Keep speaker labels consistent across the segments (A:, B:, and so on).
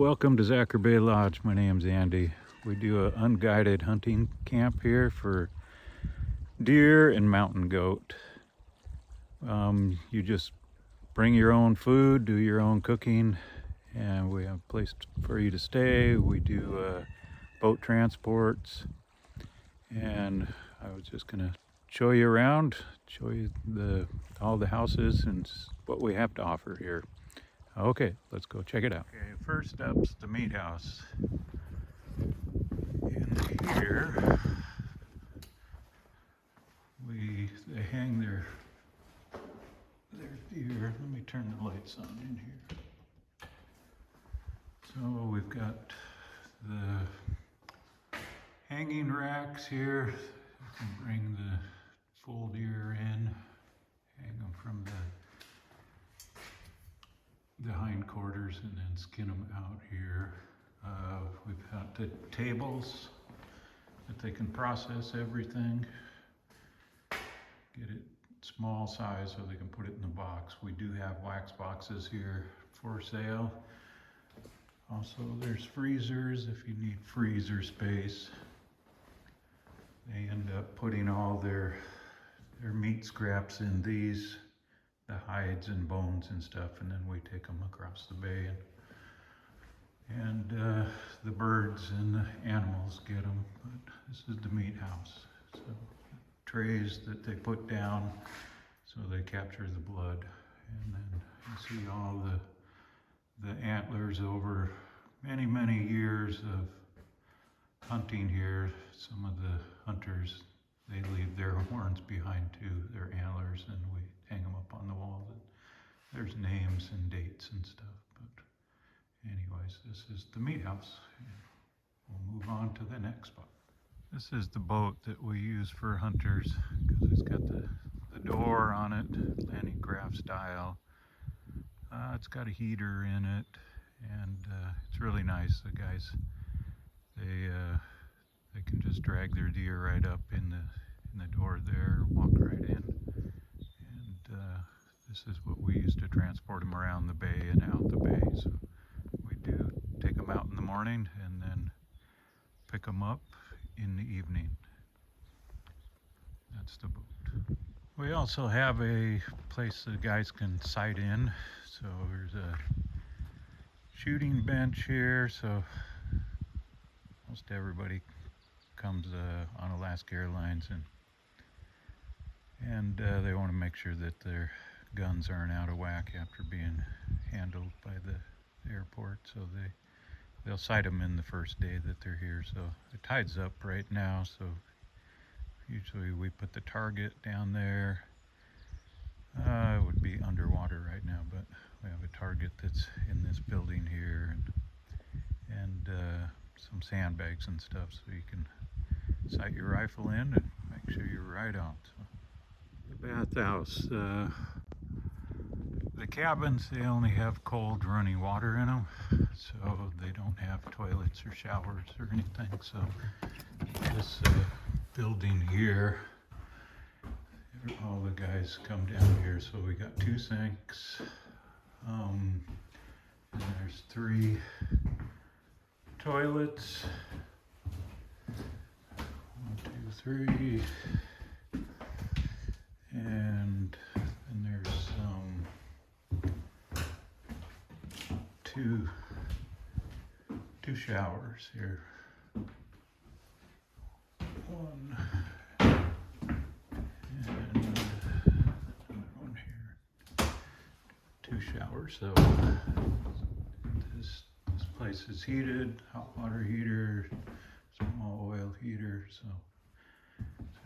A: welcome to Zachary Bay Lodge. My name's Andy. We do an unguided hunting camp here for deer and mountain goat. You just bring your own food, do your own cooking, and we have a place for you to stay. We do boat transports, and I was just gonna show you around, show you all the houses and what we have to offer here. Okay, let's go check it out. Okay, first up's the meat house. In here, they hang their deer. Let me turn the lights on in here. So we've got the hanging racks here. You can bring the full deer in, hang them from the hindquarters and then skin them out here. We've got the tables that they can process everything. Get it small size so they can put it in the box. We do have wax boxes here for sale. Also, there's freezers if you need freezer space. They end up putting all their meat scraps in these, the hides and bones and stuff, and then we take them across the bay, and the birds and the animals get them. But this is the meat house. So trays that they put down so they capture the blood, and then you see all the antlers over many years of hunting here. Some of the hunters, they leave their horns behind too, their antlers, and we hang them up on the wall. There's names and dates and stuff. But anyways, this is the meat house. We'll move on to the next spot. This is the boat that we use for hunters because it's got the door on it, landing craft style. It's got a heater in it, and it's really nice. The guys, they can just drag their deer right up in the door there, walk right in, and this is what we use to transport them around the bay and out the bay. So we do take them out in the morning and then pick them up in the evening. That's the boat. We also have a place the guys can sight in. So there's a shooting bench here. So most everybody comes on Alaska Airlines, and they want to make sure that their guns aren't out of whack after being handled by the airport. So they'll sight them in the first day that they're here. So the tide's up right now, so usually we put the target down there. It would be underwater right now, but we have a target that's in this building here, and some sandbags and stuff, so you can sight your rifle in and make sure you're right on. So the bathhouse, the cabins, they only have cold running water in them, so they don't have toilets or showers or anything. So this building here, all the guys come down here. So we got 2 sinks, and there's 3 toilets. 1, 2, 3, and then there's two showers here. 1 and another one here. 2 showers. So this place is heated, hot water heater, small oil heater. So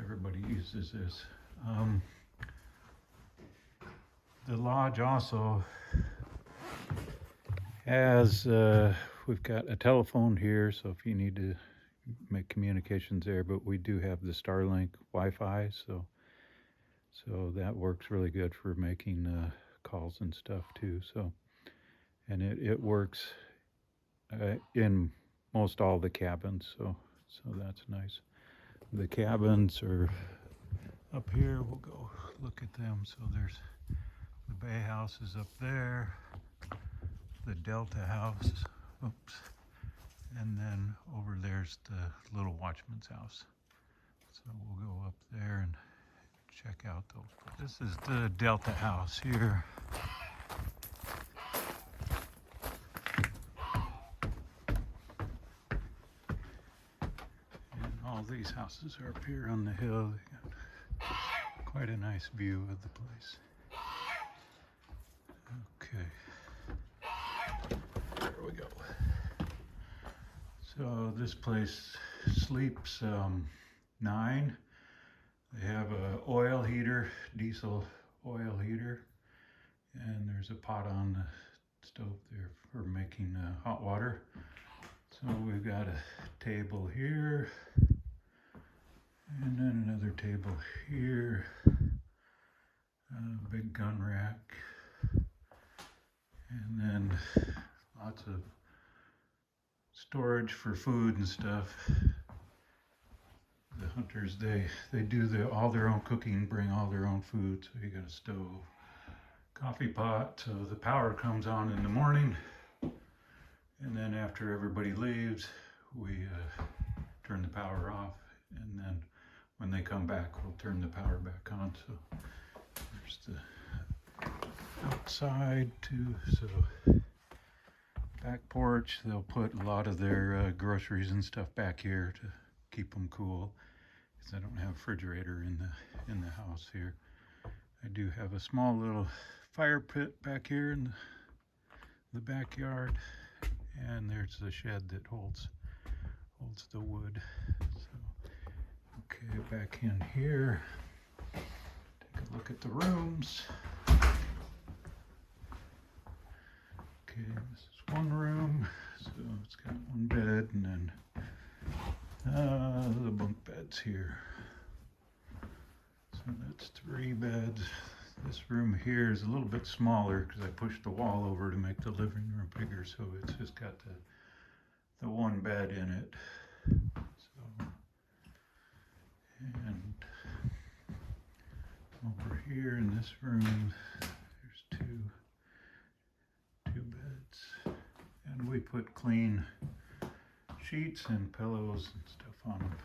A: everybody uses this. The lodge also has, we've got a telephone here, so if you need to make communications there, but we do have the Starlink Wi-Fi, so that works really good for making calls and stuff too. So, and it works in most all the cabins, so that's nice. The cabins are up here. We'll go look at them. So there's the bay house is up there, the Delta house, oops, there's the little watchman's house. So we'll go up there and check out those. This is the Delta house here. And all these houses are up here on the hill. They got quite a nice view of the place. Okay. There we go. So this place sleeps 9. They have a oil heater, diesel oil heater, and there's a pot on the stove there for making hot water. So we've got a table here, and then another table here, a big gun rack, and then lots of storage for food and stuff. The hunters, they do all their own cooking, bring all their own food. So you got a stove, coffee pot, so the power comes on in the morning, and then after everybody leaves, we turn the power off, and then when they come back, we'll turn the power back on. So there's the outside too. So back porch, they'll put a lot of their groceries and stuff back here to keep them cool, because I don't have a refrigerator in the house here. I do have a small little fire pit back here in the backyard, and there's the shed that holds the wood. So okay, back in here, take a look at the rooms. Okay, this is one room, so it's got one bed, and then the bunk beds here. So that's 3 beds. This room here is a little bit smaller because I pushed the wall over to make the living room bigger, so it's just got the one bed in it. So, and over here in this room, there's two beds, and we put clean sheets and pillows and stuff on them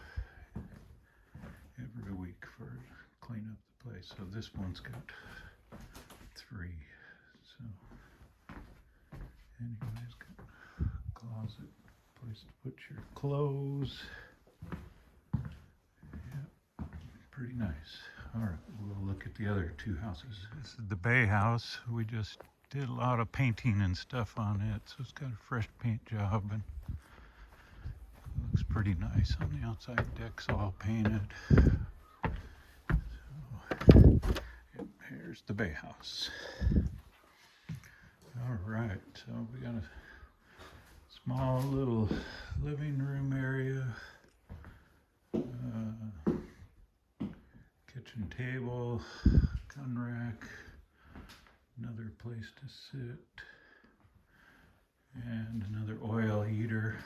A: every week for clean up the place. So this one's got 3. So anyways, got a closet, place to put your clothes. Yeah, pretty nice. All right, we'll look at the other 2 houses. This is the Bay house. We just did a lot of painting and stuff on it, so it's got a fresh paint job, and looks pretty nice on the outside. Deck's all painted. So, yep, here's the Bay house. All right, so we got a small little living room area, kitchen table, gun rack, another place to sit, and another oil heater.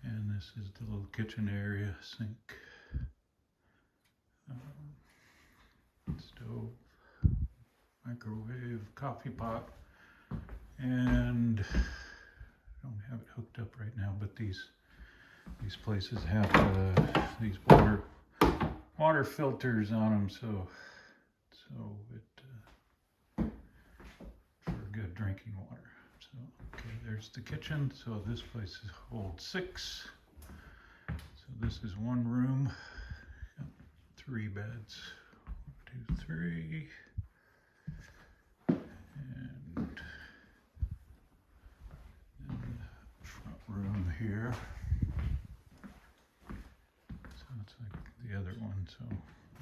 A: And this is the little kitchen area, sink, stove, microwave, coffee pot, and I don't have it hooked up right now, but these places have these water filters on them, so it for good drinking water. So okay, there's the kitchen. So this place holds 6. So this is one room, 3 beds, 1, 2, 3, and then the front room here. So it's like the other one. So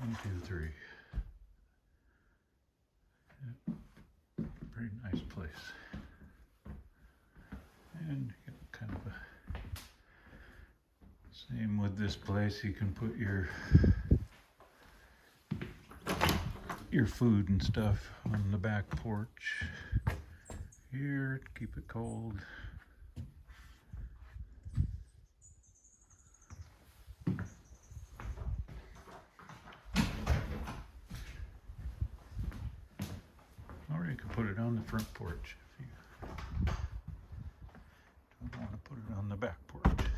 A: 1, 2, 3. Yep. Pretty nice place. And kind of same with this place. You can put your food and stuff on the back porch here to keep it cold. Or you can put it on the front porch if you don't want to put it on the back porch.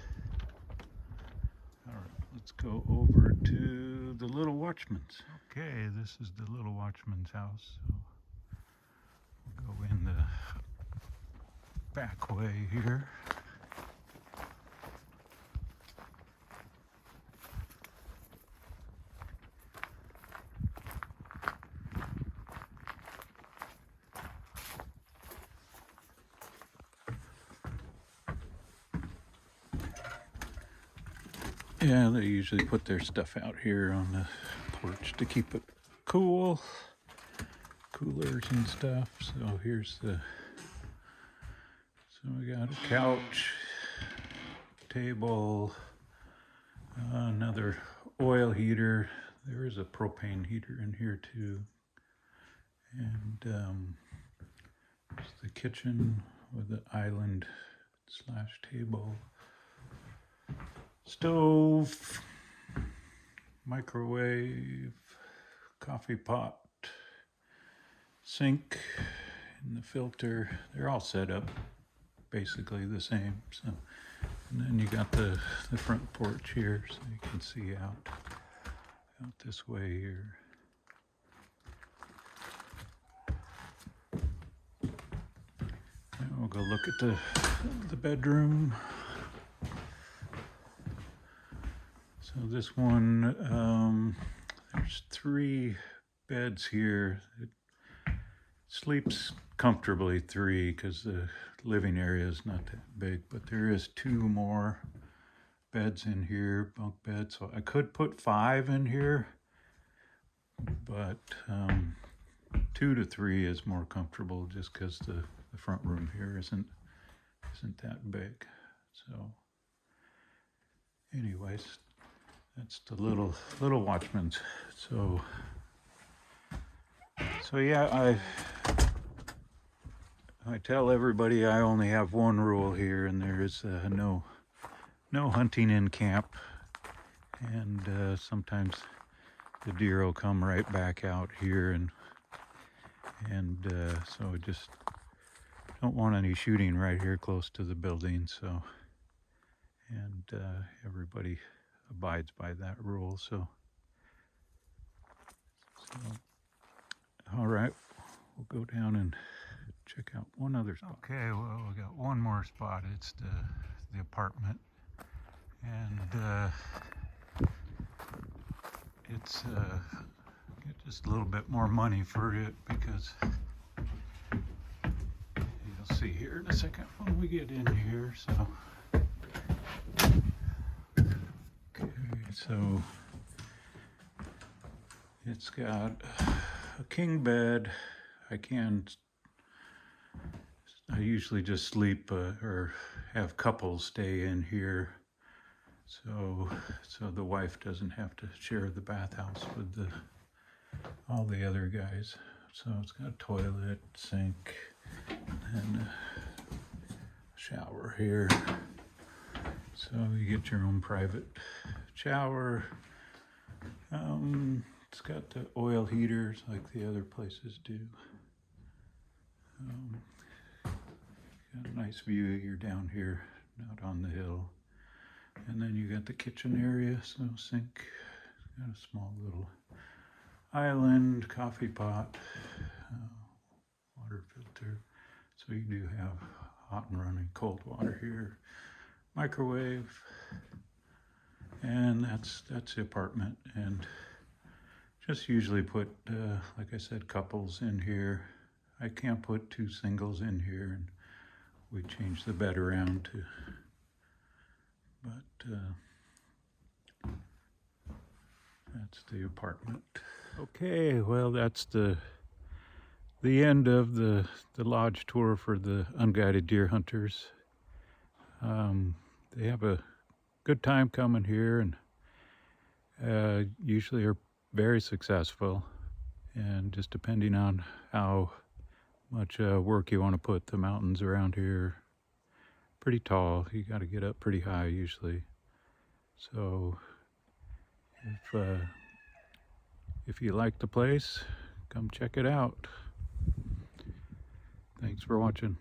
A: go over to the Little Watchman's. Okay, this is the Little Watchman's house. So we'll go in the back way here. Yeah, they usually put their stuff out here on the porch to keep it cool. Coolers and stuff. So here's the, so we got a couch, table, another oil heater. There is a propane heater in here too. And there's the kitchen with the island slash table. Stove, microwave, coffee pot, sink, and the filter. They're all set up basically the same. So, and then you got the front porch here, so you can see out this way here. And we'll go look at the bedroom. So this one, there's 3 beds here. It sleeps comfortably 3 because the living area is not that big, but there is 2 more beds in here, bunk beds. So I could put 5 in here, but 2 to 3 is more comfortable just because the front room here isn't that big. So anyways, that's the little Watchman's. So yeah, I tell everybody I only have one rule here, and there is no hunting in camp. And sometimes the deer will come right back out here, and so I just don't want any shooting right here close to the building. So, and everybody abides by that rule. So all right, we'll go down and check out one other spot. Okay, well, we got one more spot. It's the apartment, and it's get just a little bit more money for it because you'll see here in a second when we get in here. So so it's got a king bed. I usually just sleep or have couples stay in here, so the wife doesn't have to share the bathhouse with all the other guys. So it's got a toilet, sink, and a shower here. So you get your own private shower. It's got the oil heaters like the other places do. Got a nice view. You're down here, not on the hill. And then you got the kitchen area, so sink, got a small little island, coffee pot, water filter. So you do have hot and running cold water here. Microwave, and that's the apartment. And just usually put, like I said, couples in here. I can't put 2 singles in here, and we change the bed around to, but that's the apartment. Okay, well, that's the end of the lodge tour for the unguided deer hunters. They have a good time coming here, and usually are very successful. And just depending on how much work you want to put, the mountains around here pretty tall. You got to get up pretty high usually. So if you like the place, come check it out. Thanks for watching.